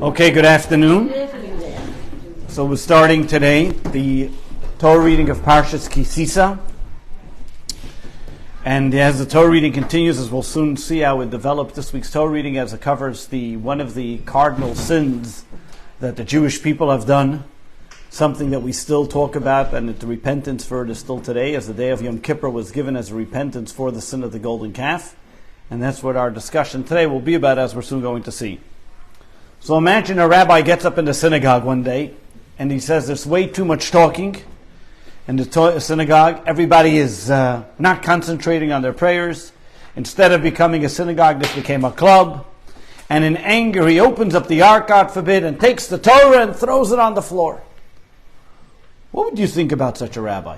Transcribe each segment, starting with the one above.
Okay, good afternoon. So we're starting today the Torah reading of Parshas TISA. And as the Torah reading continues, as we'll soon see how it develops, this week's Torah reading as it covers one of the cardinal sins that the Jewish people have done, something that we still talk about, and the repentance for it is still today, as the day of Yom Kippur was given as a repentance for the sin of the golden calf. And that's what our discussion today will be about, as we're soon going to see. So imagine a rabbi gets up in the synagogue one day, and he says there's way too much talking in the synagogue. Everybody is not concentrating on their prayers. Instead of becoming a synagogue, this became a club. And in anger, he opens up the ark, God forbid, and takes the Torah and throws it on the floor. What would you think about such a rabbi?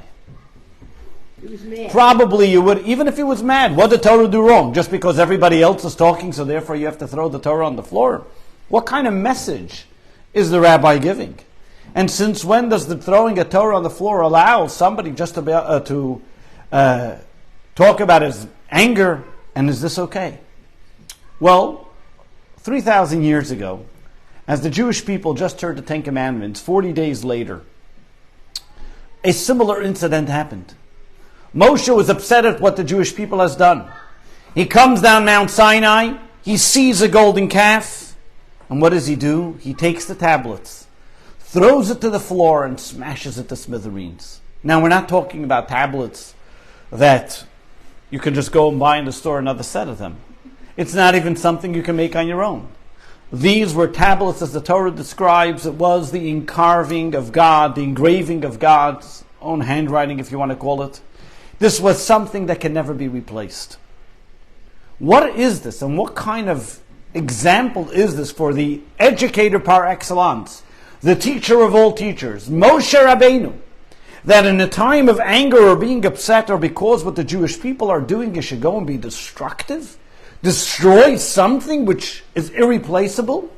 He was mad. Probably you would, even if he was mad. What did Torah do wrong? Just because everybody else is talking, so therefore you have to throw the Torah on the floor? What kind of message is the rabbi giving? And since when does the throwing a Torah on the floor allow somebody just to talk about his anger, and is this okay? Well, 3,000 years ago, as the Jewish people just heard the Ten Commandments, 40 days later, a similar incident happened. Moshe was upset at what the Jewish people has done. He comes down Mount Sinai, he sees a golden calf, and what does he do? He takes the tablets, throws it to the floor, and smashes it to smithereens. Now, we're not talking about tablets that you can just go and buy in the store another set of them. It's not even something you can make on your own. These were tablets, as the Torah describes. It was the encarving of God, the engraving of God's own handwriting, if you want to call it. This was something that can never be replaced. What is this, and what kind of example is this for the educator par excellence, the teacher of all teachers, Moshe Rabbeinu, that in a time of anger or being upset or because what the Jewish people are doing, you should go and be destructive? Destroy something which is irreplaceable?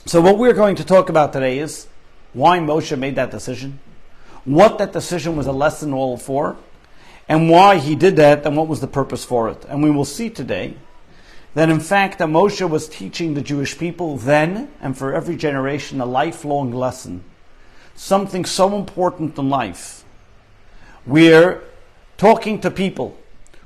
So what we're going to talk about today is why Moshe made that decision, what that decision was a lesson all for, and why he did that, and what was the purpose for it. And we will see today that in fact that Moshe was teaching the Jewish people then, and for every generation, a lifelong lesson. Something so important in life. We're talking to people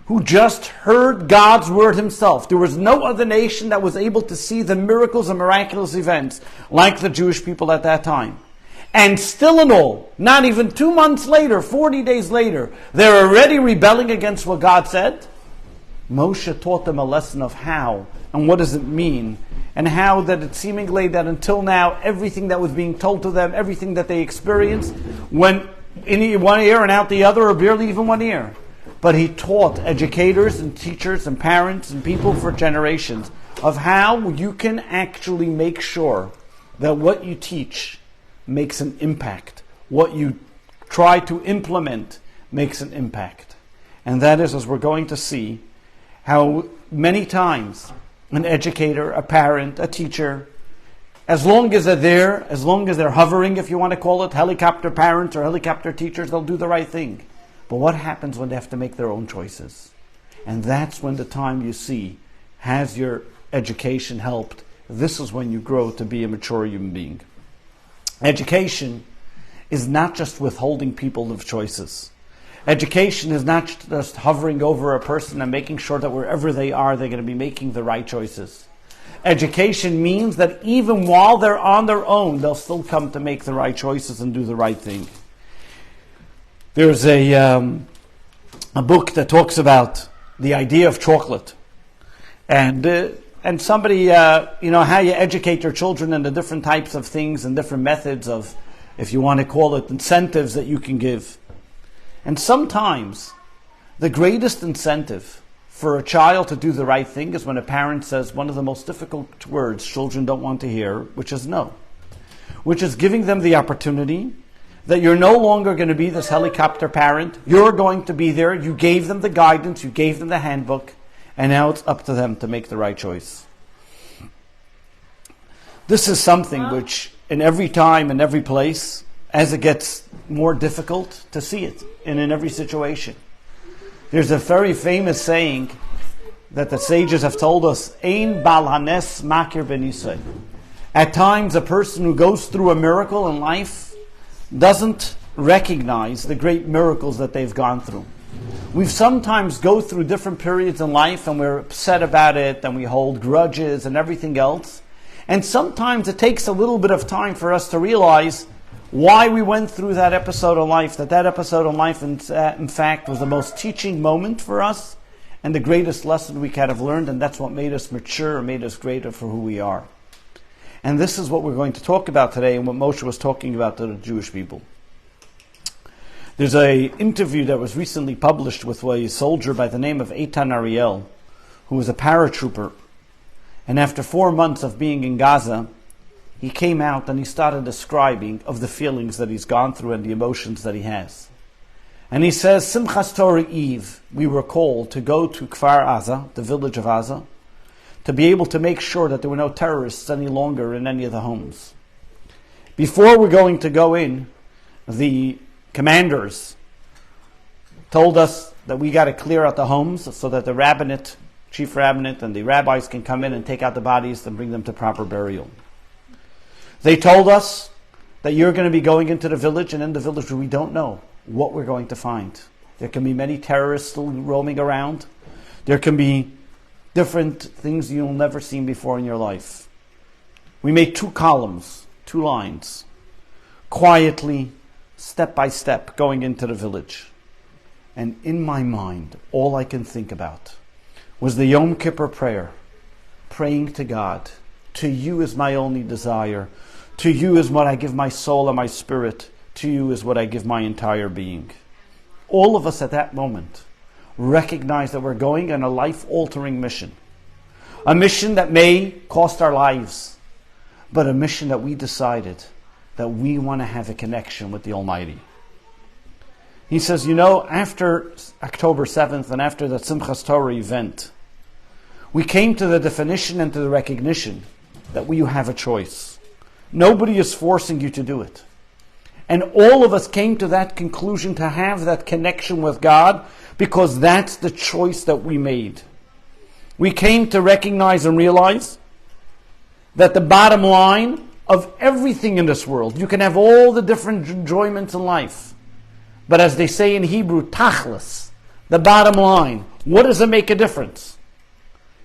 who just heard God's word himself. There was no other nation that was able to see the miracles and miraculous events like the Jewish people at that time. And still in all, not even 2 months later, 40 days later, they're already rebelling against what God said. Moshe taught them a lesson of how, and what does it mean, and how that it seemingly that until now, everything that was being told to them, everything that they experienced, went in one ear and out the other, or barely even one ear. But he taught educators and teachers and parents and people for generations of how you can actually make sure that what you teach makes an impact. What you try to implement makes an impact. And that is, as we're going to see, how many times an educator, a parent, a teacher, as long as they're there, as long as they're hovering, if you want to call it, helicopter parents or helicopter teachers, they'll do the right thing. But what happens when they have to make their own choices? And that's when the time you see, has your education helped? This is when you grow to be a mature human being. Education is not just withholding people of choices. Education is not just hovering over a person and making sure that wherever they are, they're going to be making the right choices. Education means that even while they're on their own, they'll still come to make the right choices and do the right thing. There's a book that talks about the idea of chocolate, and somebody how you educate your children and the different types of things and different methods of, if you want to call it, incentives that you can give. And sometimes the greatest incentive for a child to do the right thing is when a parent says one of the most difficult words children don't want to hear, which is no, which is giving them the opportunity that you're no longer going to be this helicopter parent. You're going to be there. You gave them the guidance. You gave them the handbook. And now it's up to them to make the right choice. This is something which, in every time and every place, as it gets more difficult to see it, and in every situation. There's a very famous saying that the sages have told us, Ein bal hanes makir b'nisay. At times, a person who goes through a miracle in life doesn't recognize the great miracles that they've gone through. We sometimes go through different periods in life and we're upset about it and we hold grudges and everything else. And sometimes it takes a little bit of time for us to realize why we went through that episode of life, that episode of life in fact was the most teaching moment for us and the greatest lesson we could have learned, and that's what made us mature and made us greater for who we are. And this is what we're going to talk about today and what Moshe was talking about to the Jewish people. There's an interview that was recently published with a soldier by the name of Eitan Ariel, who was a paratrooper. And after 4 months of being in Gaza, he came out and he started describing of the feelings that he's gone through and the emotions that he has. And he says, Simchas Torah Eve, we were called to go to Kfar Aza, the village of Aza, to be able to make sure that there were no terrorists any longer in any of the homes. Before we're going to go in, the commanders told us that we got to clear out the homes so that the rabbinate, chief rabbinate, and the rabbis can come in and take out the bodies and bring them to proper burial. They told us that you're going to be going into the village, and in the village we don't know what we're going to find. There can be many terrorists still roaming around. There can be different things you'll never seen before in your life. We made 2 columns, 2 lines, quietly, step by step, going into the village. And in my mind, all I can think about was the Yom Kippur prayer, praying to God, to you is my only desire, to you is what I give my soul and my spirit, to you is what I give my entire being. All of us at that moment recognize that we're going on a life-altering mission. A mission that may cost our lives, but a mission that we decided that we want to have a connection with the Almighty. He says, after October 7th and after the Simchas Torah event, we came to the definition and to the recognition that we have a choice. Nobody is forcing you to do it. And all of us came to that conclusion to have that connection with God because that's the choice that we made. We came to recognize and realize that the bottom line of everything in this world, you can have all the different enjoyments in life, but as they say in Hebrew, tachlis, the bottom line, what does it make a difference?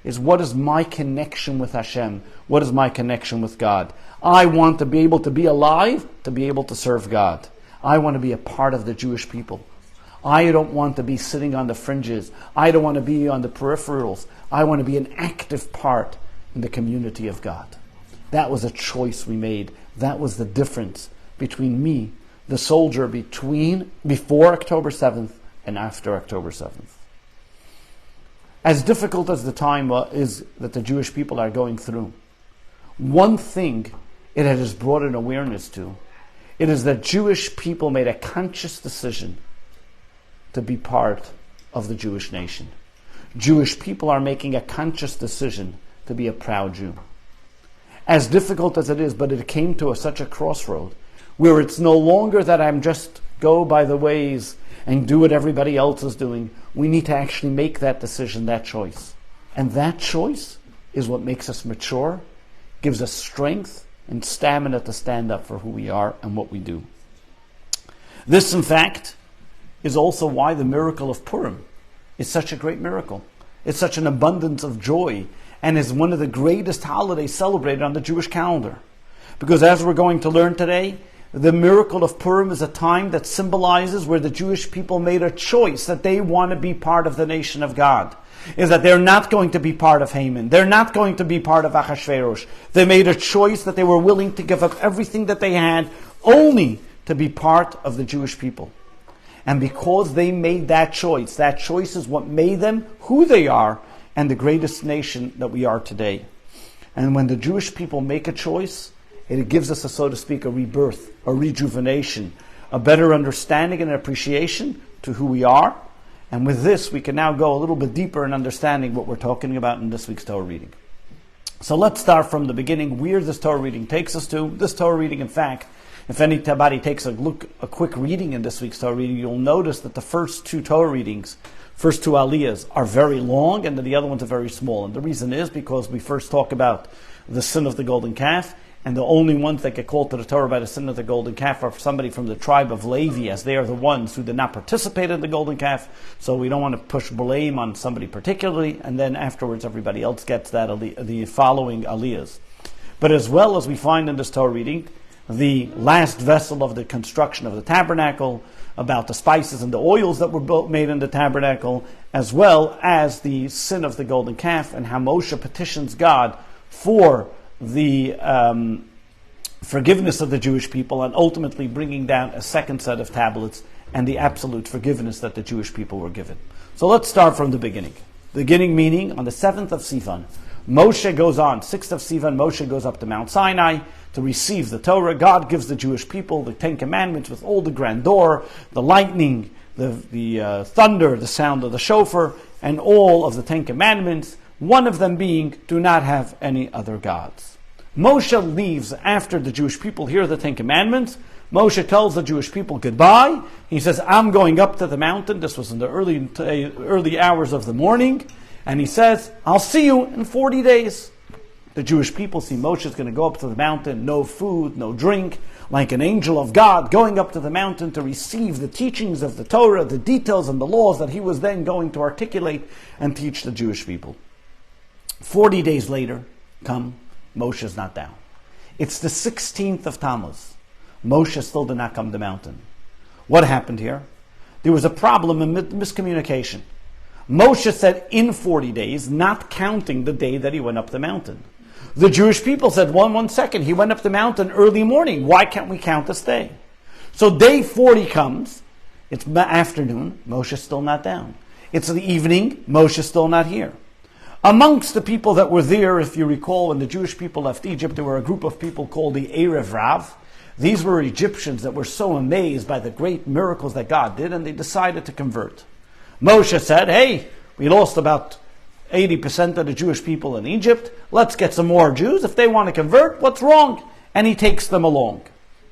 Is what is my connection with Hashem? What is my connection with God? I want to be able to be alive, to be able to serve God. I want to be a part of the Jewish people. I don't want to be sitting on the fringes. I don't want to be on the peripherals. I want to be an active part in the community of God. That was a choice we made. That was the difference between me, the soldier, before October 7th and after October 7th. As difficult as the time is that the Jewish people are going through, one thing it has brought an awareness to, it is that Jewish people made a conscious decision to be part of the Jewish nation. Jewish people are making a conscious decision to be a proud Jew. As difficult as it is, but it came to such a crossroad where it's no longer that I'm just go by the ways and do what everybody else is doing. We need to actually make that decision, that choice. And that choice is what makes us mature, gives us strength and stamina to stand up for who we are and what we do. This, in fact, is also why the miracle of Purim is such a great miracle. It's such an abundance of joy and is one of the greatest holidays celebrated on the Jewish calendar. Because as we're going to learn today, the miracle of Purim is a time that symbolizes where the Jewish people made a choice that they want to be part of the nation of God. Is that they're not going to be part of Haman. They're not going to be part of Achashverosh. They made a choice that they were willing to give up everything that they had only to be part of the Jewish people. And because they made that choice is what made them who they are and the greatest nation that we are today. And when the Jewish people make a choice, it gives us, so to speak, a rebirth, a rejuvenation, a better understanding and appreciation to who we are. And with this, we can now go a little bit deeper in understanding what we're talking about in this week's Torah reading. So let's start from the beginning, where this Torah reading takes us to. This Torah reading, in fact, if anybody takes a quick reading in this week's Torah reading, you'll notice that the first two Torah readings, first two aliyahs are very long, and then the other ones are very small. And the reason is because we first talk about the sin of the golden calf, and the only ones that get called to the Torah by the sin of the golden calf are somebody from the tribe of Levi, as they are the ones who did not participate in the golden calf. So we don't want to push blame on somebody particularly, and then afterwards everybody else gets that the following aliyahs. But as well as we find in this Torah reading, the last vessel of the construction of the tabernacle, about the spices and the oils that were made in the tabernacle, as well as the sin of the golden calf, and how Moshe petitions God for the forgiveness of the Jewish people, and ultimately bringing down a second set of tablets and the absolute forgiveness that the Jewish people were given. So let's start from the beginning. The beginning meaning on the 7th of Sivan, Moshe goes on, 6th of Sivan, Moshe goes up to Mount Sinai to receive the Torah. God gives the Jewish people the 10 Commandments with all the grandeur, the lightning, the thunder, the sound of the shofar, and all of the 10 Commandments, one of them being, do not have any other gods. Moshe leaves after the Jewish people hear the 10 Commandments. Moshe tells the Jewish people goodbye. He says, I'm going up to the mountain. This was in the early hours of the morning. And he says, I'll see you in 40 days. The Jewish people see Moshe's going to go up to the mountain, no food, no drink, like an angel of God going up to the mountain to receive the teachings of the Torah, the details and the laws that he was then going to articulate and teach the Jewish people. 40 days later, Moshe's not down. It's the 16th of Tammuz. Moshe still did not come to the mountain. What happened here? There was a problem in miscommunication. Moshe said in 40 days, not counting the day that he went up the mountain. The Jewish people said, one second, he went up the mountain early morning. Why can't we count this day? So day 40 comes. It's afternoon. Moshe's still not down. It's the evening. Moshe's still not here. Amongst the people that were there, if you recall, when the Jewish people left Egypt, there were a group of people called the irreversible. These were Egyptians that were so amazed by the great miracles that God did, and they decided to convert. Moshe said, hey, we lost about 80% of the Jewish people in Egypt. Let's get some more Jews. If they want to convert, what's wrong? And he takes them along.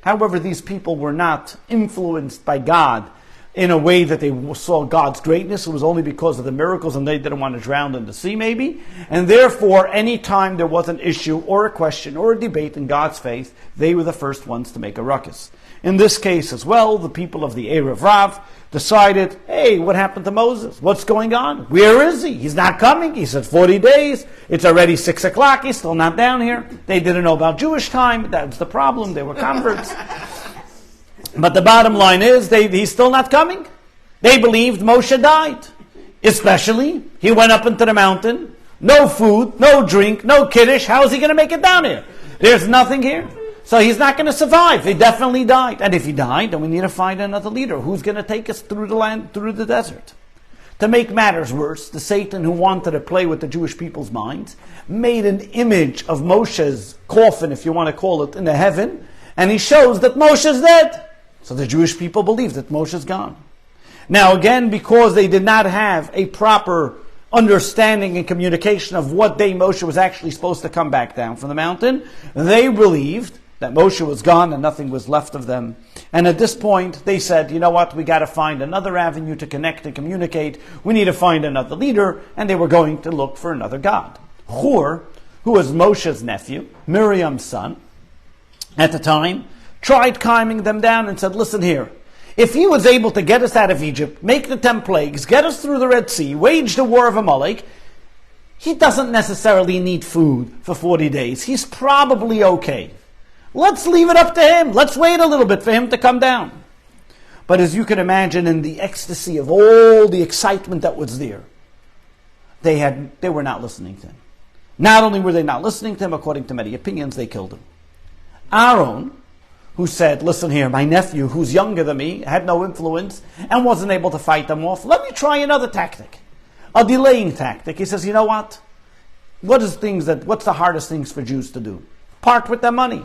However, these people were not influenced by God in a way that they saw God's greatness. It was only because of the miracles, and they didn't want to drown in the sea maybe. And therefore, any time there was an issue or a question or a debate in God's faith, they were the first ones to make a ruckus. In this case as well, the people of the Erev Rav decided, hey, what happened to Moses? What's going on? Where is he? He's not coming. He said 40 days. It's already 6 o'clock. He's still not down here. They didn't know about Jewish time. That was the problem. They were converts. But the bottom line is, he's still not coming. They believed Moshe died. Especially, he went up into the mountain. No food, no drink, no kiddush. How is he going to make it down here? There's nothing here. So he's not going to survive. He definitely died. And if he died, then we need to find another leader. Who's going to take us through the land, through the desert? To make matters worse, the Satan who wanted to play with the Jewish people's minds made an image of Moshe's coffin, if you want to call it, in the heaven. And he shows that Moshe's dead. So the Jewish people believe that Moshe's gone. Now again, because they did not have a proper understanding and communication of what day Moshe was actually supposed to come back down from the mountain, they believed that Moshe was gone and nothing was left of them. And at this point, they said, you know what, we got to find another avenue to connect and communicate. We need to find another leader, and they were going to look for another god. Hur, who was Moshe's nephew, Miriam's son, at the time, tried calming them down and said, listen here, if he was able to get us out of Egypt, make the 10 plagues, get us through the Red Sea, wage the war of Amalek, he doesn't necessarily need food for 40 days. He's probably okay. Let's leave it up to him. Let's wait a little bit for him to come down. But as you can imagine, in the ecstasy of all the excitement that was there, they were not listening to him. Not only were they not listening to him, according to many opinions, they killed him. Aaron, who said, listen here, my nephew, who's younger than me, had no influence, and wasn't able to fight them off, let me try another tactic. A delaying tactic. He says, you know what? What's the hardest things for Jews to do? Part with their money.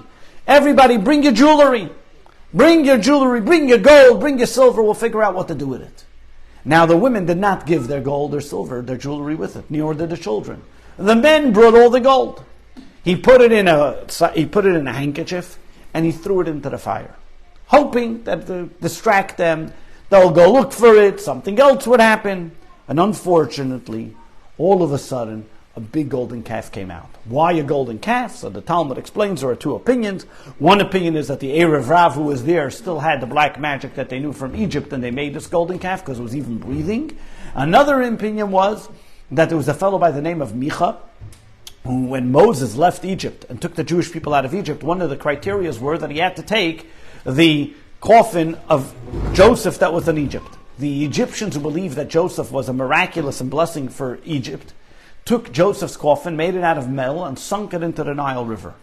Everybody bring your jewelry. Bring your jewelry, bring your gold, bring your silver, we'll figure out what to do with it. Now the women did not give their gold or silver, their jewelry with it, nor did the children. The men brought all the gold. He put it in a handkerchief, and he threw it into the fire, hoping that to distract them, they'll go look for it, something else would happen. And unfortunately, all of a sudden, a big golden calf came out. Why a golden calf? So the Talmud explains there are two opinions. One opinion is that the Erev Rav who was there still had the black magic that they knew from Egypt, and they made this golden calf because it was even breathing. Another opinion was that there was a fellow by the name of Micha, who, when Moses left Egypt and took the Jewish people out of Egypt, one of the criteria were that he had to take the coffin of Joseph that was in Egypt. The Egyptians who believed that Joseph was a miraculous and blessing for Egypt took Joseph's coffin, made it out of metal, and sunk it into the Nile River.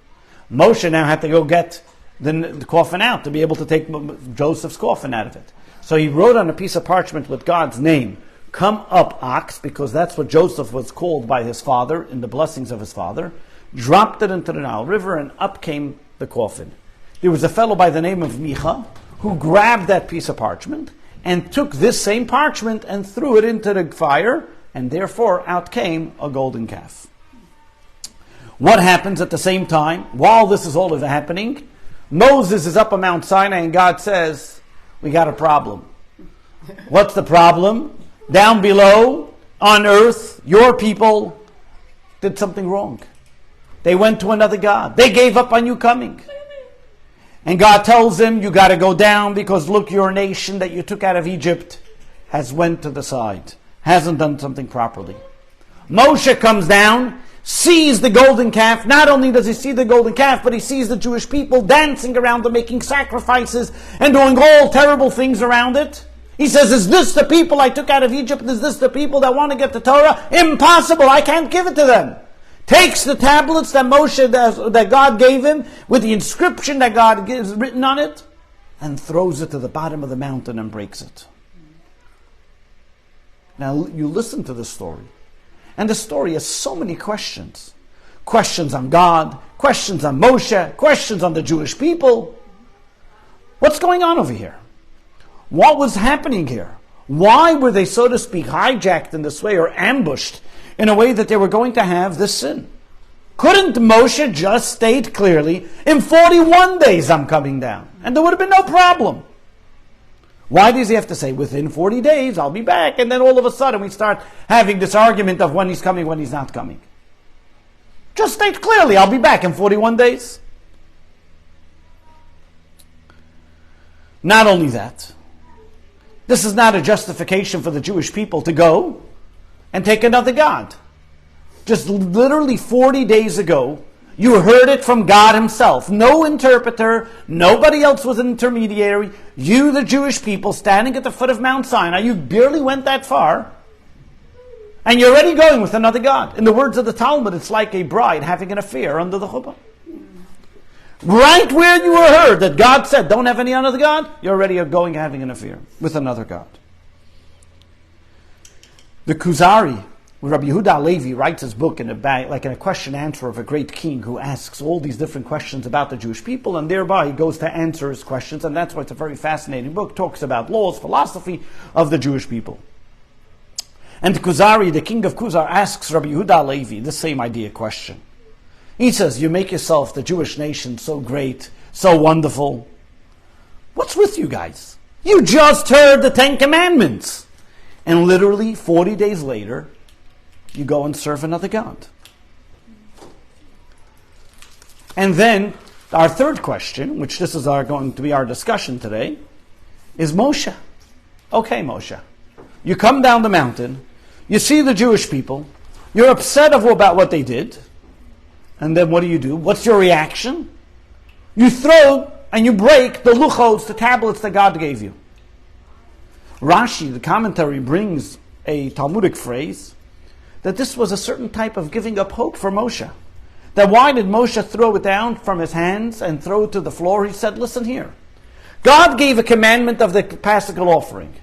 Moshe now had to go get the coffin out to be able to take Joseph's coffin out of it. So he wrote on a piece of parchment with God's name, "Come up, ox," because that's what Joseph was called by his father in the blessings of his father, dropped it into the Nile River, and up came the coffin. There was a fellow by the name of Micha who grabbed that piece of parchment and took this same parchment and threw it into the fire, and therefore out came a golden calf. What happens at the same time? While this is all happening, Moses is up on Mount Sinai and God says, we got a problem. What's the problem? Down below, on earth, your people did something wrong. They went to another God. They gave up on you coming. And God tells him, you got to go down because look, your nation that you took out of Egypt has went to the side. Hasn't done something properly. Moshe comes down, sees the golden calf. Not only does he see the golden calf, but he sees the Jewish people dancing around it, making sacrifices and doing all terrible things around it. He says, is this the people I took out of Egypt? Is this the people that want to get the Torah? Impossible, I can't give it to them. Takes the tablets that that God gave him with the inscription that God gives written on it and throws it to the bottom of the mountain and breaks it. Now you listen to the story, and the story has so many questions. Questions on God, questions on Moshe, questions on the Jewish people. What's going on over here? What was happening here? Why were they, so to speak, hijacked in this way or ambushed in a way that they were going to have this sin? Couldn't Moshe just state clearly, in 41 days I'm coming down, and there would have been no problem? Why does he have to say, within 40 days, I'll be back, and then all of a sudden we start having this argument of when he's coming, when he's not coming? Just state clearly, I'll be back in 41 days. Not only that, this is not a justification for the Jewish people to go and take another God. Just literally 40 days ago, you heard it from God himself. No interpreter, nobody else was an intermediary. You, the Jewish people, standing at the foot of Mount Sinai, you barely went that far, and you're already going with another God. In the words of the Talmud, it's like a bride having an affair under the chuppah. Right where you were heard that God said, don't have any other God, you're already going having an affair with another God. The Kuzari, when Rabbi Yehuda Halevi writes his book in a question answer of a great king who asks all these different questions about the Jewish people, and thereby he goes to answer his questions, and that's why it's a very fascinating book. Talks about laws, philosophy of the Jewish people. And the Kuzari, the king of Kuzar, asks Rabbi Yehuda Halevi the same idea question. He says, you make yourself, the Jewish nation, so great, so wonderful. What's with you guys? You just heard the 10 Commandments. And literally 40 days later, you go and serve another God. And then, our third question, which this is going to be our discussion today, is Moshe. Okay, Moshe. You come down the mountain, you see the Jewish people, you're upset about what they did, and then what do? What's your reaction? You throw and you break the luchos, the tablets that God gave you. Rashi, the commentary, brings a Talmudic phrase that this was a certain type of giving up hope for Moshe. That why did Moshe throw it down from his hands and throw it to the floor? He said, listen here. God gave a commandment of the Paschal offering.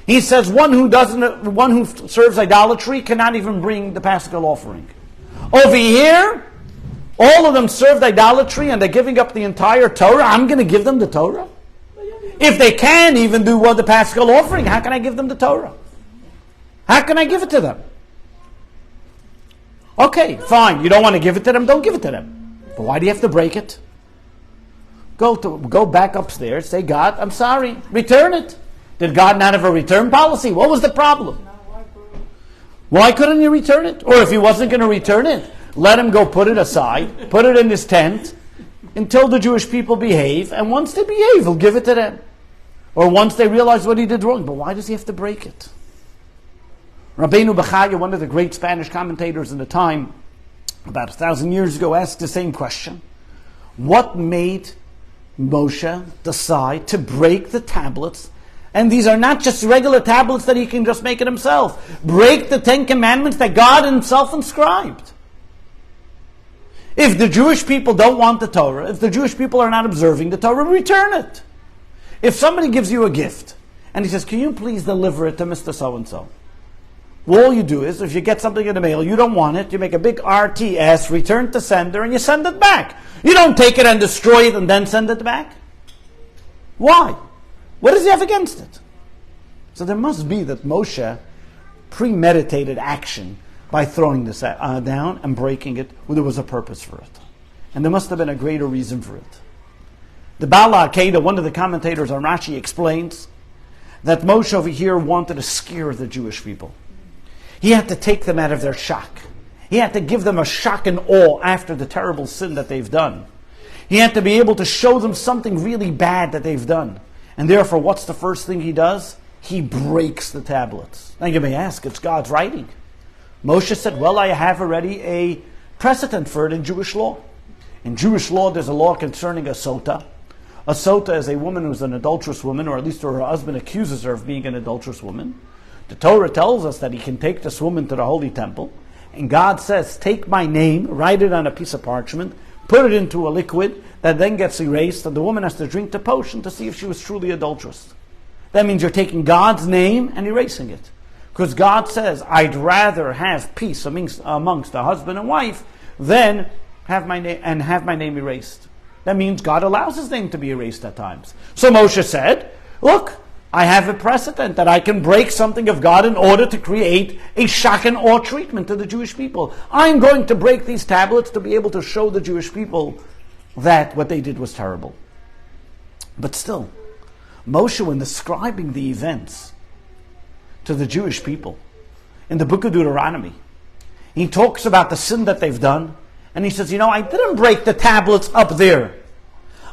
He says one who serves idolatry cannot even bring the Paschal offering. Over here, all of them served idolatry and they're giving up the entire Torah. I'm going to give them the Torah? If they can't even do the Paschal offering, how can I give them the Torah? How can I give it to them? Okay, fine. You don't want to give it to them? Don't give it to them. But why do you have to break it? Go back upstairs, say, God, I'm sorry. Return it. Did God not have a return policy? What was the problem? Why couldn't he return it? Or if he wasn't going to return it, let him go put it aside, put it in his tent, until the Jewish people behave, and once they behave, he'll give it to them. Or once they realize what he did wrong. But why does he have to break it? Rabbeinu Bechaya, one of the great Spanish commentators in the time, about 1,000 years ago, asked the same question. What made Moshe decide to break the tablets? And these are not just regular tablets that he can just make it himself. Break the 10 Commandments that God himself inscribed. If the Jewish people don't want the Torah, if the Jewish people are not observing the Torah, return it. If somebody gives you a gift, and he says, can you please deliver it to Mr. So-and-so? Well, all you do is, if you get something in the mail, you don't want it, you make a big RTS, return to sender, and you send it back. You don't take it and destroy it and then send it back. Why? What does he have against it? So there must be that Moshe premeditated action by throwing this down and breaking it, well, there was a purpose for it. And there must have been a greater reason for it. The Baal HaAkedah, one of the commentators on Rashi, explains that Moshe over here wanted to scare the Jewish people. He had to take them out of their shock. He had to give them a shock and awe after the terrible sin that they've done. He had to be able to show them something really bad that they've done. And therefore, what's the first thing he does? He breaks the tablets. Now you may ask, it's God's writing. Moshe said, well, I have already a precedent for it in Jewish law. In Jewish law, there's a law concerning a sota. A sota is a woman who's an adulterous woman, or at least her husband accuses her of being an adulterous woman. The Torah tells us that he can take this woman to the holy temple, and God says, take my name, write it on a piece of parchment, put it into a liquid that then gets erased, and the woman has to drink the potion to see if she was truly adulterous. That means you're taking God's name and erasing it. Because God says, I'd rather have peace amongst a husband and wife than have my name erased. That means God allows his name to be erased at times. So Moshe said, look, I have a precedent that I can break something of God in order to create a shock and awe treatment to the Jewish people. I'm going to break these tablets to be able to show the Jewish people that what they did was terrible. But still, Moshe, when describing the events to the Jewish people in the book of Deuteronomy, he talks about the sin that they've done, and he says, I didn't break the tablets up there.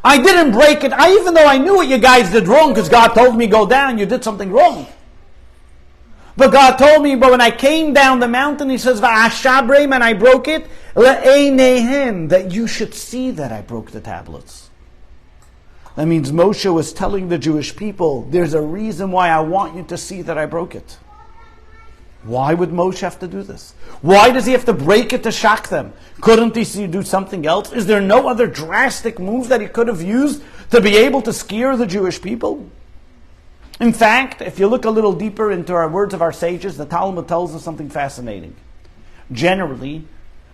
I didn't break it, even though I knew what you guys did wrong, because God told me go down, you did something wrong. But God told me, but when I came down the mountain, he says, Va'ashabreim, and I broke it, le'einehem, that you should see that I broke the tablets. That means Moshe was telling the Jewish people, there's a reason why I want you to see that I broke it. Why would Moshe have to do this? Why does he have to break it to shock them? Couldn't he do something else? Is there no other drastic move that he could have used to be able to scare the Jewish people? In fact, if you look a little deeper into our words of our sages, the Talmud tells us something fascinating. Generally,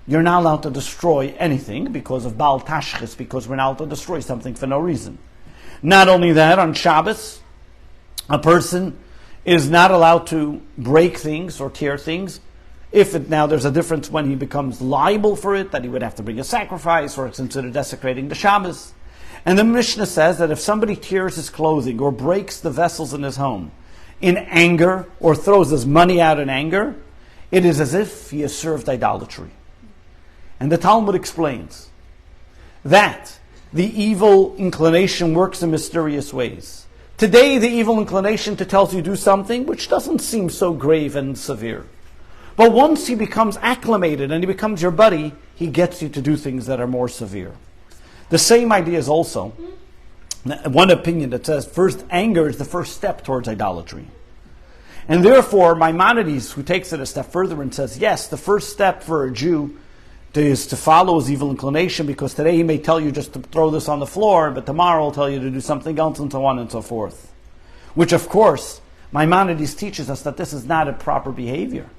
you're not allowed to destroy anything because of Baal Tashchis, because we're not allowed to destroy something for no reason. Not only that, on Shabbos, a person is not allowed to break things or tear things. Now there's a difference when he becomes liable for it, that he would have to bring a sacrifice, or it's considered desecrating the Shabbos. And the Mishnah says that if somebody tears his clothing or breaks the vessels in his home in anger, or throws his money out in anger, it is as if he has served idolatry. And the Talmud explains that the evil inclination works in mysterious ways. Today, the evil inclination tells you to do something which doesn't seem so grave and severe. But once he becomes acclimated and he becomes your buddy, he gets you to do things that are more severe. The same idea is also one opinion that says first anger is the first step towards idolatry. And therefore, Maimonides, who takes it a step further and says, yes, the first step for a Jew is to follow his evil inclination, because today he may tell you just to throw this on the floor, but tomorrow he'll tell you to do something else, and so on and so forth. Which, of course, Maimonides teaches us that this is not a proper behavior.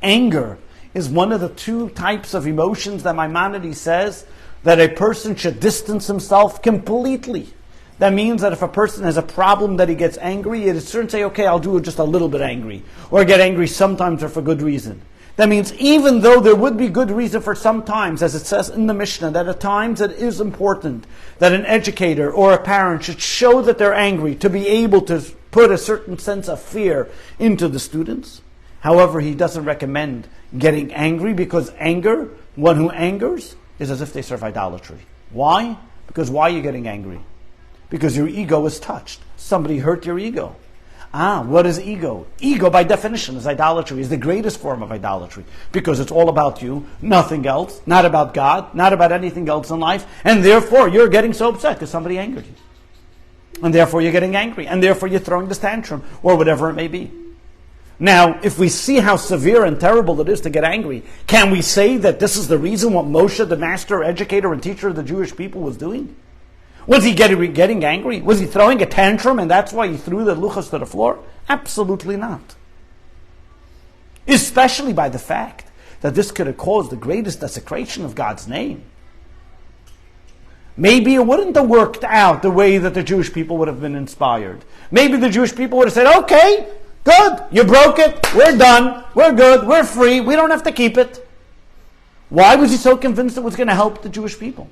Anger is one of the two types of emotions that Maimonides says that a person should distance himself completely. That means that if a person has a problem that he gets angry, it shouldn't say, okay, I'll do it just a little bit angry, or get angry sometimes or for good reason. That means even though there would be good reason for some times, as it says in the Mishnah, that at times it is important that an educator or a parent should show that they're angry to be able to put a certain sense of fear into the students. However, he doesn't recommend getting angry, because anger, one who angers, is as if they serve idolatry. Why? Because why are you getting angry? Because your ego is touched. Somebody hurt your ego. What is ego? Ego, by definition, is idolatry, is the greatest form of idolatry, because it's all about you, nothing else, not about God, not about anything else in life, and therefore you're getting so upset because somebody angered you. And therefore you're getting angry, and therefore you're throwing this tantrum, or whatever it may be. Now, if we see how severe and terrible it is to get angry, can we say that this is the reason what Moshe, the master, educator, and teacher of the Jewish people, was doing? Was he getting angry? Was he throwing a tantrum, and that's why he threw the luchos to the floor? Absolutely not. Especially by the fact that this could have caused the greatest desecration of God's name. Maybe it wouldn't have worked out the way that the Jewish people would have been inspired. Maybe the Jewish people would have said, okay, good, you broke it, we're done, we're good, we're free, we don't have to keep it. Why was he so convinced it was going to help the Jewish people?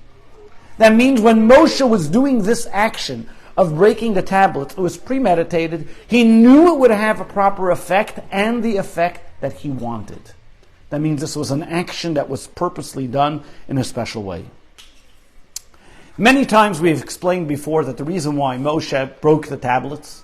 That means when Moshe was doing this action of breaking the tablets, it was premeditated. He knew it would have a proper effect, and the effect that he wanted. That means this was an action that was purposely done in a special way. Many times we've explained before that the reason why Moshe broke the tablets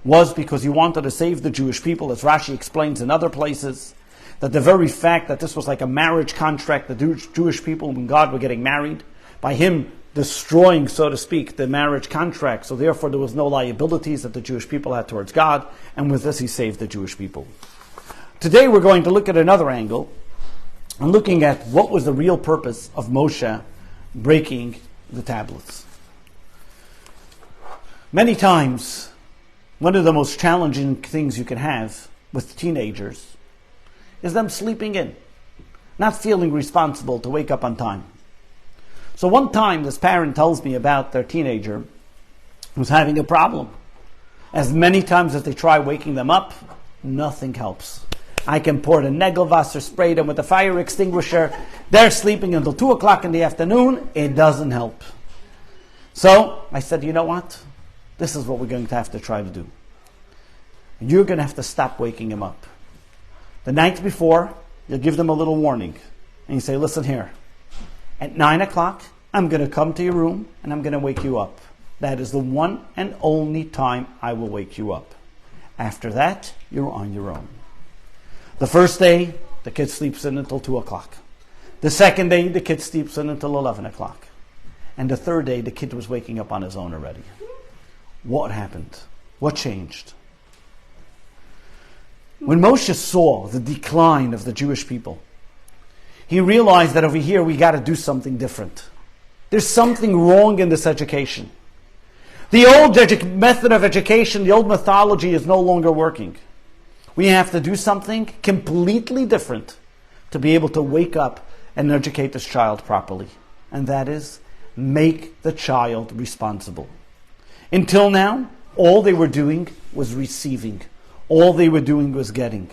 was because he wanted to save the Jewish people, as Rashi explains in other places, that the very fact that this was like a marriage contract, the Jewish people and God were getting married, by him destroying, so to speak, the marriage contract, so therefore there was no liabilities that the Jewish people had towards God, and with this he saved the Jewish people. Today we're going to look at another angle, and looking at what was the real purpose of Moshe breaking the tablets. Many times, one of the most challenging things you can have with teenagers is them sleeping in, not feeling responsible to wake up on time. So one time this parent tells me about their teenager who's having a problem. As many times as they try waking them up, nothing helps. I can pour the Negelwasser, spray them with a fire extinguisher. They're sleeping until 2 o'clock in the afternoon. It doesn't help. So I said, you know what? This is what we're going to have to try to do. You're going to have to stop waking them up. The night before, you'll give them a little warning. And you say, listen here. At 9 o'clock, I'm going to come to your room and I'm going to wake you up. That is the one and only time I will wake you up. After that, you're on your own. The first day, the kid sleeps in until 2 o'clock. The second day, the kid sleeps in until 11 o'clock. And the third day, the kid was waking up on his own already. What happened? What changed? When Moshe saw the decline of the Jewish people, he realized that over here we got to do something different. There's something wrong in this education. The old method of education, the old methodology is no longer working. We have to do something completely different to be able to wake up and educate this child properly. And that is, make the child responsible. Until now, all they were doing was receiving. All they were doing was getting.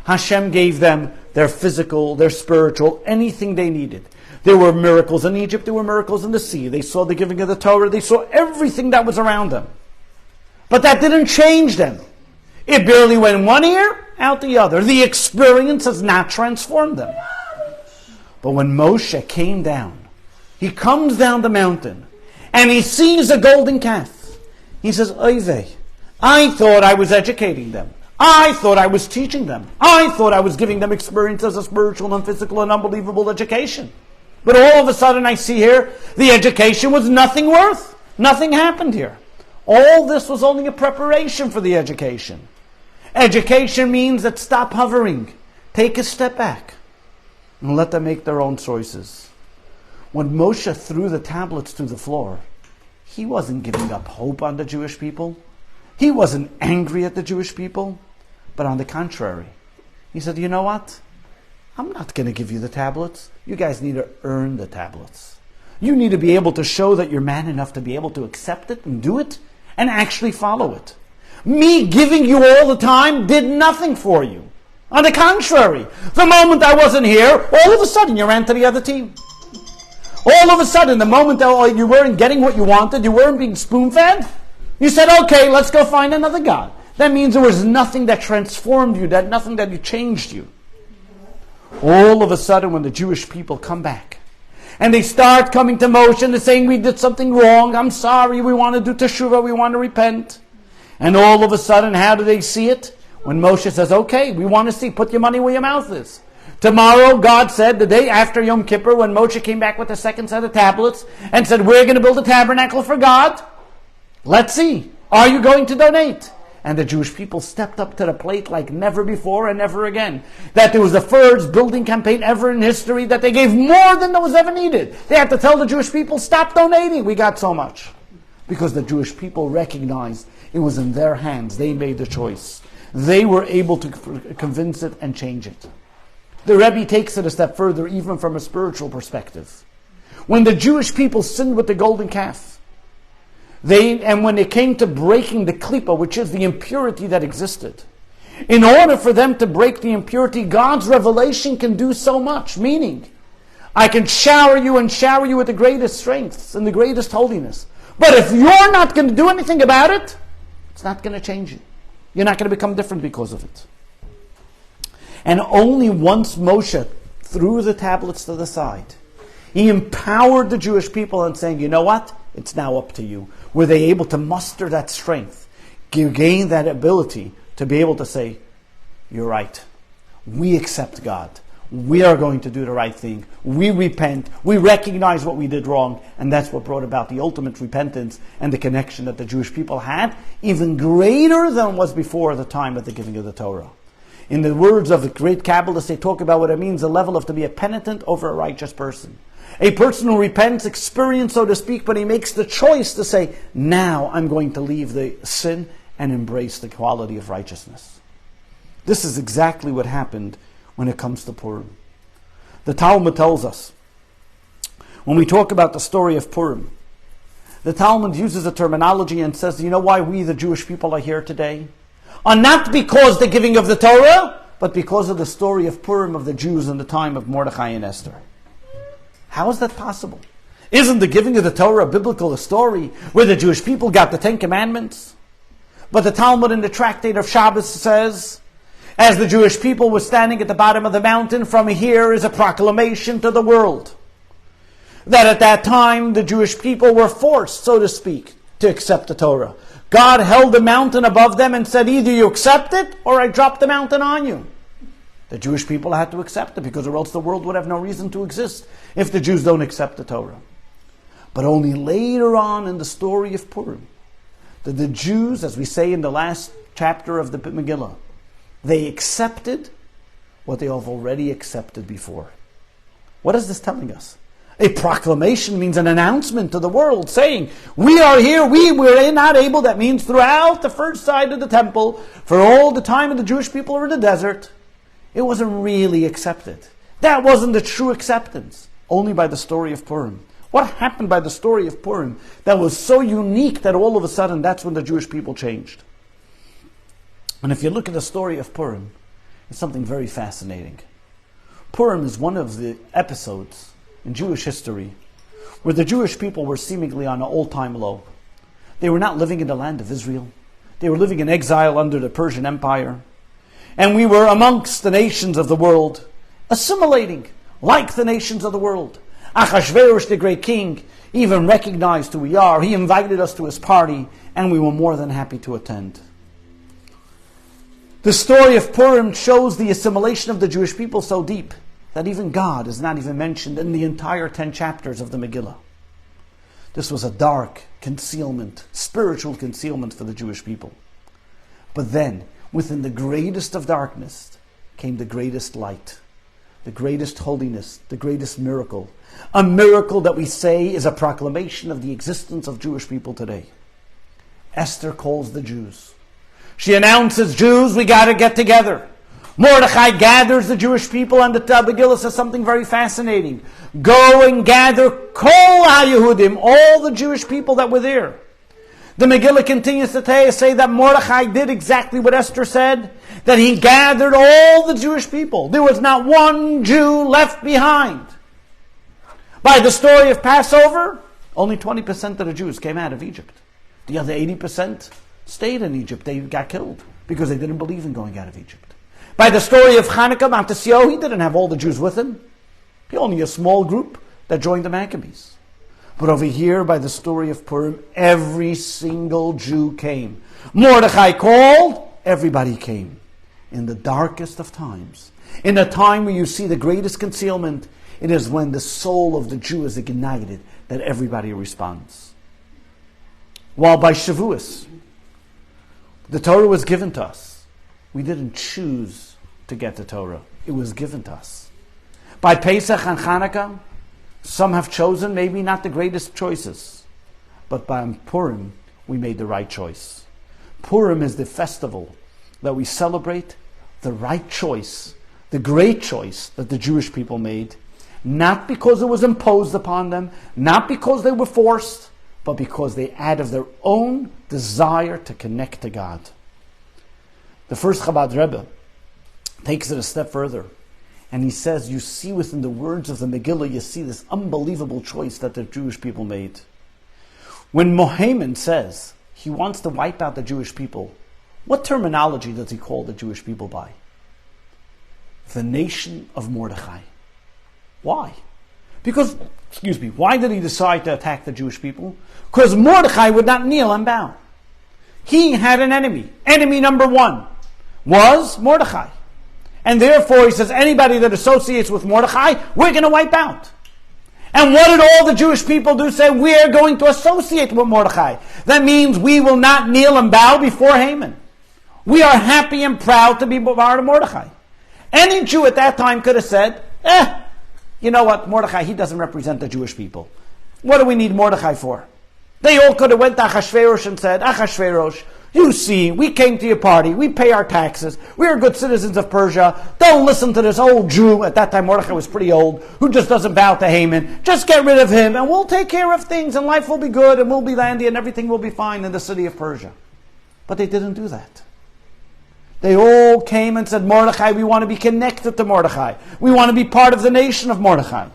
Hashem gave them their physical, their spiritual, anything they needed. There were miracles in Egypt, there were miracles in the sea. They saw the giving of the Torah, they saw everything that was around them. But that didn't change them. It barely went one ear, out the other. The experience has not transformed them. But when Moshe came down, he comes down the mountain, and he sees a golden calf. He says, Oy vey, I thought I was educating them. I thought I was teaching them. I thought I was giving them experiences of spiritual and physical and unbelievable education. But all of a sudden I see here, the education was nothing worth. Nothing happened here. All this was only a preparation for the education. Education means that stop hovering. Take a step back and let them make their own choices. When Moshe threw the tablets to the floor, he wasn't giving up hope on the Jewish people. He wasn't angry at the Jewish people. But on the contrary, he said, you know what? I'm not going to give you the tablets. You guys need to earn the tablets. You need to be able to show that you're man enough to be able to accept it and do it and actually follow it. Me giving you all the time did nothing for you. On the contrary, the moment I wasn't here, all of a sudden you ran to the other team. All of a sudden, the moment that you weren't getting what you wanted, you weren't being spoon-fed, you said, okay, let's go find another God. That means there was nothing that transformed you, nothing that changed you. All of a sudden, when the Jewish people come back, and they start coming to Moshe and they're saying, we did something wrong, I'm sorry, we want to do teshuvah, we want to repent. And all of a sudden, how do they see it? When Moshe says, okay, we want to see, put your money where your mouth is. Tomorrow, God said, the day after Yom Kippur, when Moshe came back with the second set of tablets and said, we're going to build a tabernacle for God, let's see, are you going to donate? And the Jewish people stepped up to the plate like never before and never again. That there was the first building campaign ever in history that they gave more than was ever needed. They had to tell the Jewish people, stop donating, we got so much. Because the Jewish people recognized it was in their hands. They made the choice. They were able to convince it and change it. The Rebbe takes it a step further, even from a spiritual perspective. When the Jewish people sinned with the golden calf, and when it came to breaking the klipa, which is the impurity that existed, in order for them to break the impurity, God's revelation can do so much. Meaning, I can shower you with the greatest strengths and the greatest holiness. But if you're not going to do anything about it, it's not going to change you. You're not going to become different because of it. And only once Moshe threw the tablets to the side, he empowered the Jewish people and saying, you know what? It's now up to you. Were they able to muster that strength, gain that ability to be able to say, you're right. We accept God. We are going to do the right thing. We repent. We recognize what we did wrong. And that's what brought about the ultimate repentance and the connection that the Jewish people had, even greater than was before the time of the giving of the Torah. In the words of the great Kabbalists, they talk about what it means, the level of to be a penitent over a righteous person. A person who repents, experience, so to speak, but he makes the choice to say, now I'm going to leave the sin and embrace the quality of righteousness. This is exactly what happened when it comes to Purim. The Talmud tells us, when we talk about the story of Purim, the Talmud uses a terminology and says, you know why we, the Jewish people, are here today? Are not because the giving of the Torah, but because of the story of Purim of the Jews in the time of Mordechai and Esther. How is that possible? Isn't the giving of the Torah a biblical story where the Jewish people got the Ten Commandments? But the Talmud in the tractate of Shabbos says, as the Jewish people were standing at the bottom of the mountain, from here is a proclamation to the world. That at that time the Jewish people were forced, so to speak, to accept the Torah. God held the mountain above them and said, either you accept it or I drop the mountain on you. The Jewish people had to accept it because or else the world would have no reason to exist if the Jews don't accept the Torah. But only later on in the story of Purim, that the Jews, as we say in the last chapter of the Megillah, they accepted what they have already accepted before. What is this telling us? A proclamation means an announcement to the world saying, we are here, we were not able. That means throughout the first side of the temple, for all the time of the Jewish people were in the desert, it wasn't really accepted. That wasn't the true acceptance. Only by the story of Purim. What happened by the story of Purim that was so unique that all of a sudden that's when the Jewish people changed? And if you look at the story of Purim, it's something very fascinating. Purim is one of the episodes in Jewish history where the Jewish people were seemingly on an all-time low. They were not living in the land of Israel. They were living in exile under the Persian Empire. And we were amongst the nations of the world, assimilating like the nations of the world. Achashverosh, the great king, even recognized who we are. He invited us to his party, and we were more than happy to attend. The story of Purim shows the assimilation of the Jewish people so deep that even God is not even mentioned in the entire 10 chapters of the Megillah. This was a dark concealment, spiritual concealment for the Jewish people. But then, within the greatest of darkness came the greatest light, the greatest holiness, the greatest miracle. A miracle that we say is a proclamation of the existence of Jewish people today. Esther calls the Jews. She announces, Jews, we got to get together. Mordechai gathers the Jewish people, and the Megillah says something very fascinating. Go and gather Kol HaYehudim, all the Jewish people that were there. The Megillah continues to say that Mordechai did exactly what Esther said, that he gathered all the Jewish people. There was not one Jew left behind. By the story of Passover, only 20% of the Jews came out of Egypt. The other 80% stayed in Egypt. They got killed. because they didn't believe in going out of Egypt. By the story of Hanukkah, Mount Tisio, he didn't have all the Jews with him. He only a small group that joined the Maccabees. But over here, by the story of Purim, every single Jew came. Mordechai called, everybody came. In the darkest of times, in a time where you see the greatest concealment, it is when the soul of the Jew is ignited that everybody responds. While by Shavuos, the Torah was given to us. We didn't choose to get the Torah. It was given to us. By Pesach and Hanukkah, some have chosen maybe not the greatest choices. But by Purim, we made the right choice. Purim is the festival that we celebrate the right choice, the great choice that the Jewish people made, not because it was imposed upon them, not because they were forced, but because they out of their own desire to connect to God. The first Chabad Rebbe takes it a step further, and he says, you see within the words of the Megillah, you see this unbelievable choice that the Jewish people made. When Moshe says he wants to wipe out the Jewish people, what terminology does he call the Jewish people by? The nation of Mordechai. Why? Because, why did he decide to attack the Jewish people? Because Mordechai would not kneel and bow. He had an enemy. Enemy number one was Mordechai. And therefore, he says, anybody that associates with Mordechai, we're going to wipe out. And what did all the Jewish people do? Say, we're going to associate with Mordechai. That means we will not kneel and bow before Haman. We are happy and proud to be part of Mordechai. Any Jew at that time could have said, you know what, Mordechai, he doesn't represent the Jewish people. What do we need Mordechai for? They all could have went to Achashverosh and said, Achashverosh, you see, we came to your party, we pay our taxes, we are good citizens of Persia, don't listen to this old Jew, at that time Mordechai was pretty old, who just doesn't bow to Haman, just get rid of him and we'll take care of things and life will be good and we'll be landy and everything will be fine in the city of Persia. But they didn't do that. They all came and said, Mordechai, we want to be connected to Mordechai. We want to be part of the nation of Mordechai.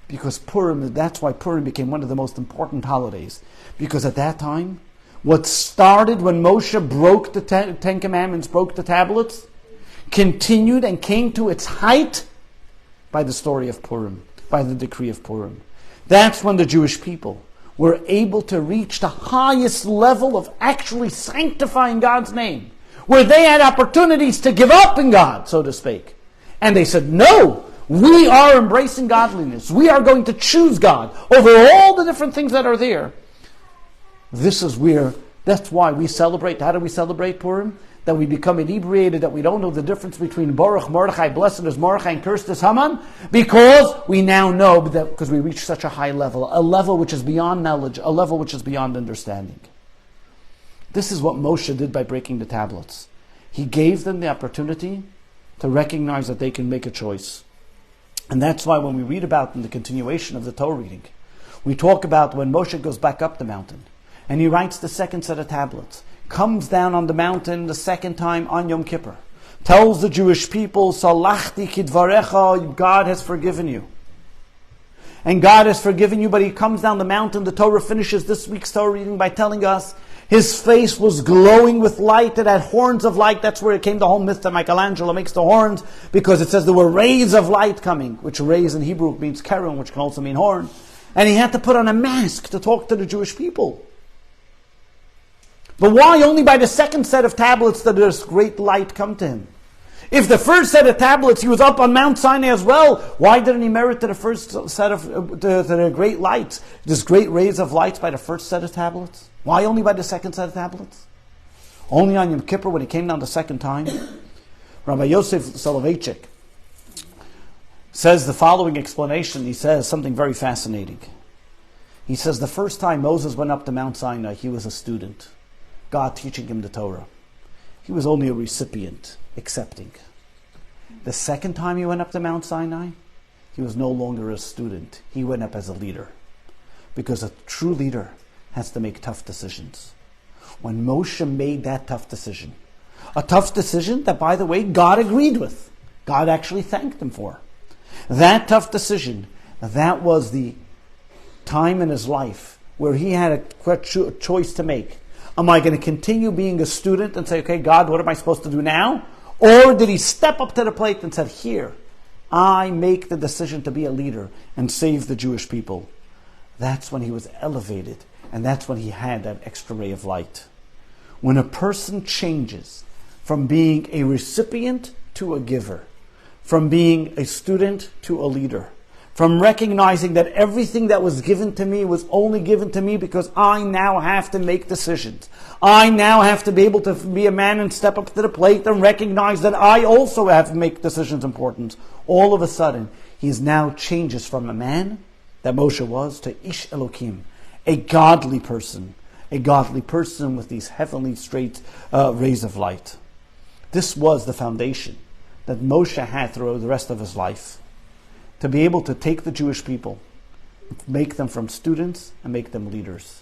Because Purim, that's why Purim became one of the most important holidays. Because at that time, what started when Moshe broke the Ten Commandments, broke the tablets, continued and came to its height by the story of Purim, by the decree of Purim. That's when the Jewish people were able to reach the highest level of actually sanctifying God's name, where they had opportunities to give up in God, so to speak. And they said, no, we are embracing godliness. We are going to choose God over all the different things that are there. That's why we celebrate. How do we celebrate Purim? That we become inebriated, that we don't know the difference between Baruch, Mordechai, blessed is Mordechai, and cursed is Haman, because we now know that, because we reach such a high level, a level which is beyond knowledge, a level which is beyond understanding. This is what Moshe did by breaking the tablets. He gave them the opportunity to recognize that they can make a choice. And that's why when we read about in the continuation of the Torah reading, we talk about when Moshe goes back up the mountain, and he writes the second set of tablets, comes down on the mountain the second time on Yom Kippur, tells the Jewish people, Salachti kidvarecha, God has forgiven you. And God has forgiven you, but he comes down the mountain. The Torah finishes this week's Torah reading by telling us his face was glowing with light. It had horns of light. That's where it came, the whole myth that Michelangelo makes the horns, because it says there were rays of light coming, which rays in Hebrew means kerem, which can also mean horn. And he had to put on a mask to talk to the Jewish people. But why only by the second set of tablets did this great light come to him? If the first set of tablets, he was up on Mount Sinai as well, why didn't he merit to the first set of the great lights, this great rays of lights by the first set of tablets? Why only by the second set of tablets? Only on Yom Kippur when he came down the second time? Rabbi Yosef Soloveitchik says the following explanation. He says something very fascinating. He says the first time Moses went up to Mount Sinai, he was a student, God teaching him the Torah. He was only a recipient, accepting. The second time he went up to Mount Sinai, he was no longer a student. He went up as a leader. Because a true leader has to make tough decisions. When Moshe made that tough decision, a tough decision that, by the way, God agreed with. God actually thanked him for. That tough decision, that was the time in his life where he had a choice to make. Am I going to continue being a student and say, okay, God, what am I supposed to do now? Or did he step up to the plate and said, here, I make the decision to be a leader and save the Jewish people? That's when he was elevated, and that's when he had that extra ray of light. When a person changes from being a recipient to a giver, from being a student to a leader, from recognizing that everything that was given to me was only given to me because I now have to make decisions. I now have to be able to be a man and step up to the plate and recognize that I also have to make decisions important. All of a sudden, he now changes from a man that Moshe was to Ish Elokim, a godly person with these heavenly straight rays of light. This was the foundation that Moshe had throughout the rest of his life, to be able to take the Jewish people, make them from students and make them leaders,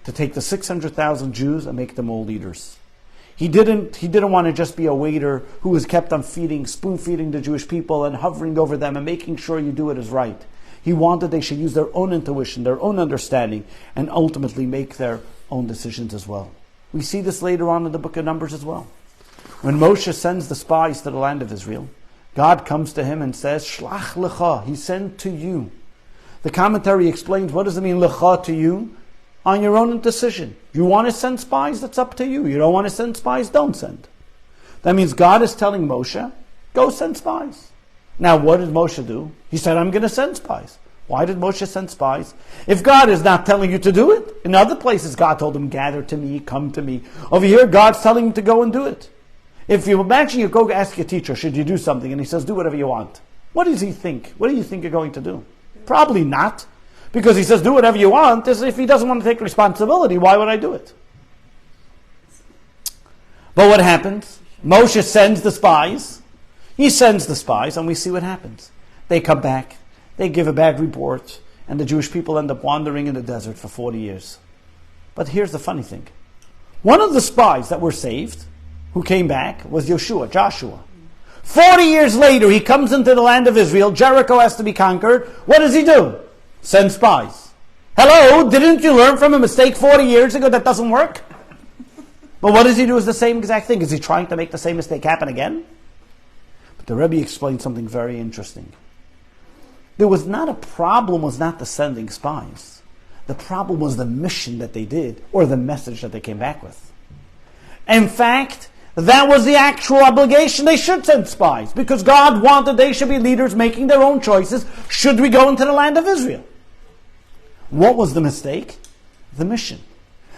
to take the 600,000 Jews and make them all leaders. He didn't want to just be a waiter who was kept on spoon-feeding the Jewish people and hovering over them and making sure you do it as right. He wanted they should use their own intuition, their own understanding, and ultimately make their own decisions as well. We see this later on in the book of Numbers as well. When Moshe sends the spies to the land of Israel, God comes to him and says, Shlach lecha, he sent to you. The commentary explains, what does it mean, lecha, to you? On your own decision. You want to send spies? That's up to you. You don't want to send spies? Don't send. That means God is telling Moshe, go send spies. Now, what did Moshe do? He said, I'm going to send spies. Why did Moshe send spies? If God is not telling you to do it, in other places God told him, gather to me, come to me. Over here, God's telling him to go and do it. If you imagine you go ask your teacher, should you do something? And he says, do whatever you want. What does he think? What do you think you're going to do? Probably not. Because he says, do whatever you want. As if he doesn't want to take responsibility, why would I do it? But what happens? Moshe sends the spies. He sends the spies, and we see what happens. They come back. They give a bad report. And the Jewish people end up wandering in the desert for 40 years. But here's the funny thing. One of the spies that were saved, who came back, was Joshua. 40 years later, he comes into the land of Israel. Jericho has to be conquered. What does he do? Send spies. Hello, didn't you learn from a mistake 40 years ago that doesn't work? But what does he do is the same exact thing. Is he trying to make the same mistake happen again? But the Rebbe explained something very interesting. There was not a problem, was not the sending spies. The problem was the mission that they did, or the message that they came back with. In fact, that was the actual obligation. They should send spies because God wanted they should be leaders making their own choices. Should we go into the land of Israel? What was the mistake? The mission.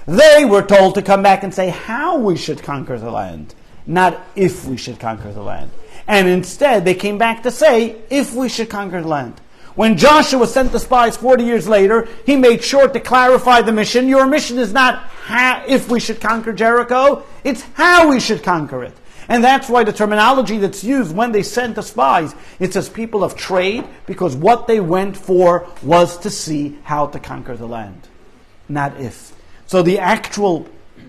They were told to come back and say how we should conquer the land, not if we should conquer the land. And instead, they came back to say if we should conquer the land. When Joshua sent the spies 40 years later, he made sure to clarify the mission. Your mission is not if we should conquer Jericho, it's how we should conquer it. And that's why the terminology that's used when they sent the spies, it says people of trade, because what they went for was to see how to conquer the land, not if. So the actual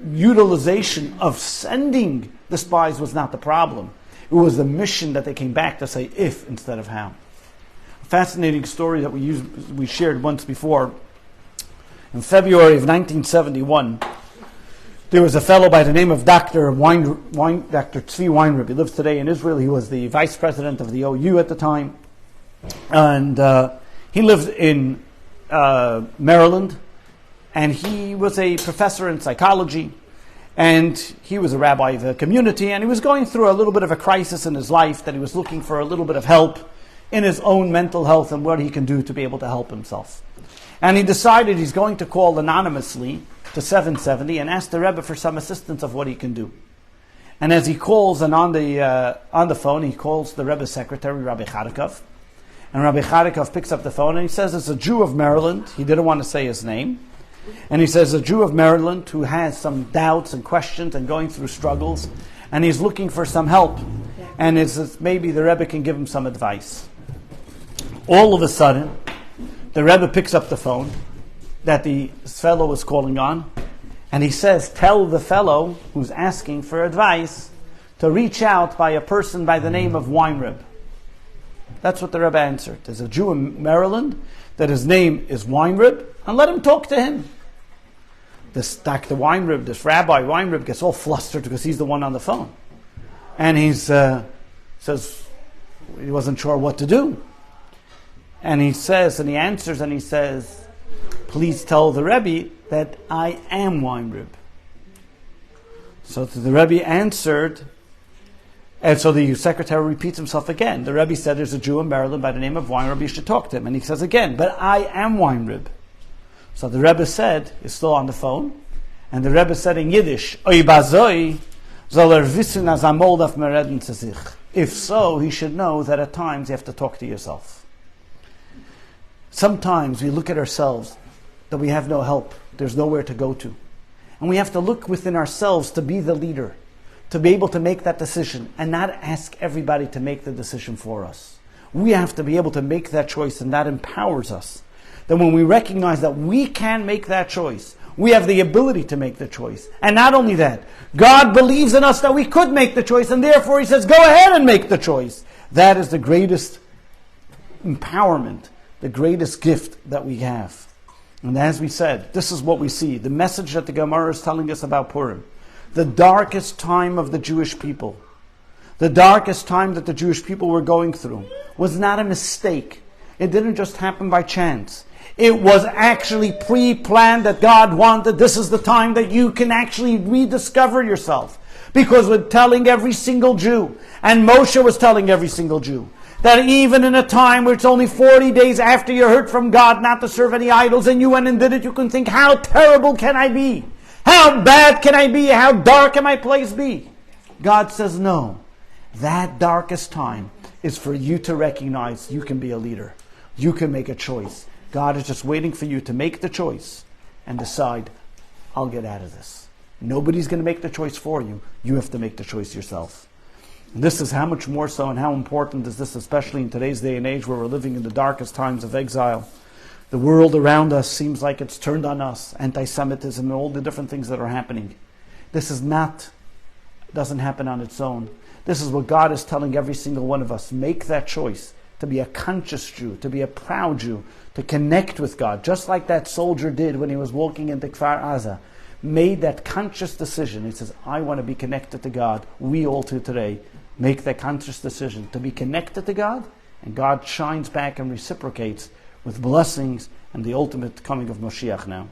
utilization of sending the spies was not the problem. It was the mission that they came back to say if instead of how. A fascinating story that we shared once before. In February of 1971, there was a fellow by the name of Dr. Tzvi Weinrib. He lives today in Israel. He was the vice president of the OU at the time. And he lived in Maryland. And he was a professor in psychology. And he was a rabbi of the community. And he was going through a little bit of a crisis in his life, that he was looking for a little bit of help in his own mental health and what he can do to be able to help himself. And he decided he's going to call anonymously to 770 and ask the Rebbe for some assistance of what he can do. And as he calls, and on the phone, he calls the Rebbe's secretary, Rabbi Charikov. And Rabbi Charikov picks up the phone and he says, it's a Jew of Maryland. He didn't want to say his name. And he says, a Jew of Maryland who has some doubts and questions and going through struggles. And he's looking for some help. And it's maybe the Rebbe can give him some advice. All of a sudden, the Rebbe picks up the phone that the fellow was calling on, and he says, tell the fellow who's asking for advice to reach out by a person by the name of Weinrib. That's what the Rebbe answered. There's a Jew in Maryland that his name is Weinrib, and let him talk to him. this Dr. Weinrib, this Rabbi Weinrib, gets all flustered because he's the one on the phone. And he says he wasn't sure what to do. And he answers and he says, please tell the Rebbe that I am Weinrib. So the Rebbe answered, and so the secretary repeats himself again. The Rebbe said there's a Jew in Maryland by the name of Weinrib, you should talk to him. And he says again, but I am Weinrib. So the Rebbe said, is still on the phone, and the Rebbe said in Yiddish, Oy bazoi, soll wissen as amol darf man reden zu sich. If so, he should know that at times you have to talk to yourself. Sometimes we look at ourselves, that we have no help, there's nowhere to go to. And we have to look within ourselves to be the leader, to be able to make that decision, and not ask everybody to make the decision for us. We have to be able to make that choice, and that empowers us. That when we recognize that we can make that choice, we have the ability to make the choice. And not only that, God believes in us that we could make the choice, and therefore He says, go ahead and make the choice. That is the greatest empowerment, the greatest gift that we have. And as we said, this is what we see. The message that the Gemara is telling us about Purim. The darkest time of the Jewish people, the darkest time that the Jewish people were going through, was not a mistake. It didn't just happen by chance. It was actually pre-planned that God wanted. This is the time that you can actually rediscover yourself. Because we're telling every single Jew, and Moshe was telling every single Jew, that even in a time where it's only 40 days after you heard from God not to serve any idols, and you went and did it, you can think, how terrible can I be? How bad can I be? How dark can my place be? God says, no. That darkest time is for you to recognize you can be a leader. You can make a choice. God is just waiting for you to make the choice and decide, I'll get out of this. Nobody's going to make the choice for you. You have to make the choice yourself. And this is how much more so, and how important is this, especially in today's day and age where we're living in the darkest times of exile. The world around us seems like it's turned on us. Anti-Semitism and all the different things that are happening. This doesn't happen on its own. This is what God is telling every single one of us. Make that choice to be a conscious Jew, to be a proud Jew, to connect with God, just like that soldier did when he was walking into Kfar Aza. Made that conscious decision. He says, I want to be connected to God. We all too today make that conscious decision to be connected to God, and God shines back and reciprocates with blessings and the ultimate coming of Moshiach now.